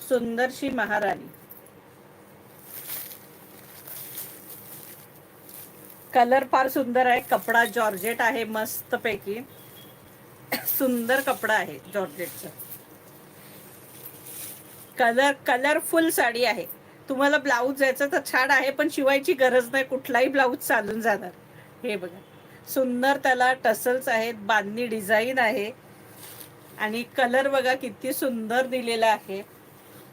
सुंदरशी महाराणी. कलर फार सुंदर आहे. कपडा जॉर्जेट आहे मस्त पैकी. सुंदर कपडा आहे जॉर्जेटचा. कलरफुल साडी आहे. तुम्हाला ब्लाऊज याचं तर छान आहे, पण शिवायची गरज नाही. कुठलाही ब्लाऊज चालून जाणार. हे बघा, सुंदर त्याला टसल्स आहेत, बांधणी डिझाईन आहे आणि कलर बघा किती सुंदर दिलेला आहे.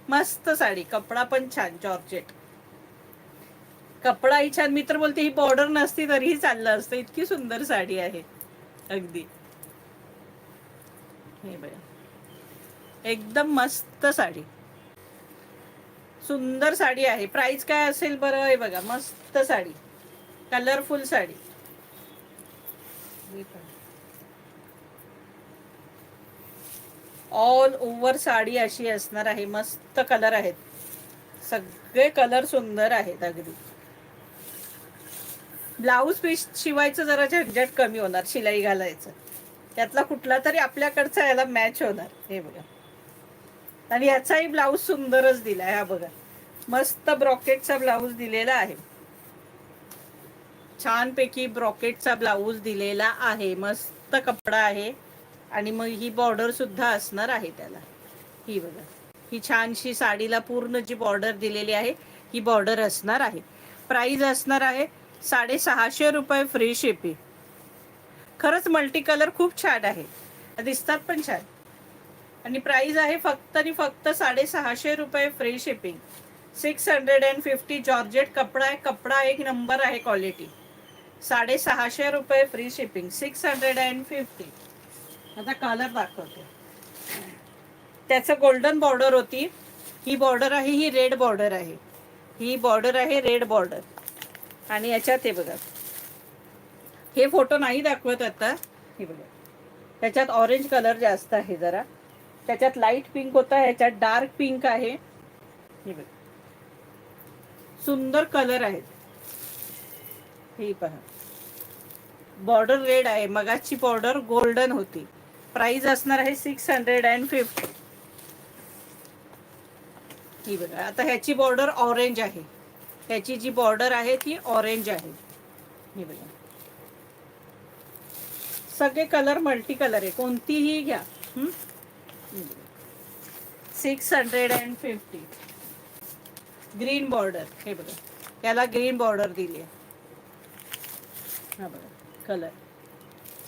मस्त साडी. कपडा पण छान जॉर्जेट. कपडाही छान. मी तर बोलते ही बॉर्डर नसती तरीही चाललं असतं. इतकी सुंदर साडी आहे अगदी. हे बघा, एकदम मस्त साडी. सुंदर साडी आहे. प्राइस काय असेल बरं? हे बघा, मस्त sari, colourful sari. All over sari अशी असणार आहे. मस्त कलर आहेत. सगळे कलर सुंदर आहेत अगदी. ब्लाऊज पीस शिवायचं जरा झंझट कमी होणार. शिलाई घालायचं त्यातला कुठला तरी आपल्याकडचा याला मॅच होणार. हे बघा, आणि याचाही ब्लाऊज सुंदरच दिलाय. हा बघा, मस्त ब्रॉकेटचा ब्लाऊज दिलेला आहे. छानपैकी ब्रॉकेटचा ब्लाऊज दिलेला आहे. मस्त कपडा आहे आणि मग ही बॉर्डर सुद्धा असणार आहे त्याला. ही बघा, ही छानशी साडीला पूर्ण जी बॉर्डर दिलेली आहे ही बॉर्डर असणार आहे. प्राइस असणार आहे 650 रुपये फ्री शिपिंग. खरंच मल्टी कलर खूप छान आहे, दिसतात पण छान. आणि प्राइस आहे फक्त आणि फक्त 650 रुपये फ्री शिपिंग. 650 जॉर्जेट कपडा आहे. कपडा एक नंबर आहे क्वालिटी. 650 रुपये फ्री शिपिंग. 650. आता कलर दाखवते. त्याचं गोल्डन बॉर्डर होती. ही बॉर्डर आहे, ही रेड बॉर्डर आहे. ही बॉर्डर आहे रेड बॉर्डर. आणि याच्यात हे बघा, हे फोटो नाही दाखवत आता. हे बघा, त्याच्यात ऑरेंज कलर जास्त आहे जरा. त्याच्यात लाईट पिंक होता, ह्याच्यात डार्क पिंक आहे. हे बघा, सुंदर कलर आहेत. हे पहा, बॉर्डर रेड आहे. मगाची बॉर्डर गोल्डन होती. प्राइस असणार आहे 650. ही बघा, आता ह्याची बॉर्डर ऑरेंज आहे. ह्याची जी बॉर्डर आहे ती ऑरेंज आहे. हे बघा, सगळे कलर मल्टी कलर आहे, कोणतीही घ्या. 650. Green border. हे बघा, याला ग्रीन बॉर्डर दिली आहे. हा बघा कलर,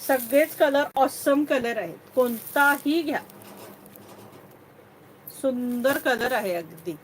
सगळेच कलर ऑसम कलर आहेत, कोणताही घ्या. सुंदर कलर आहे अगदी.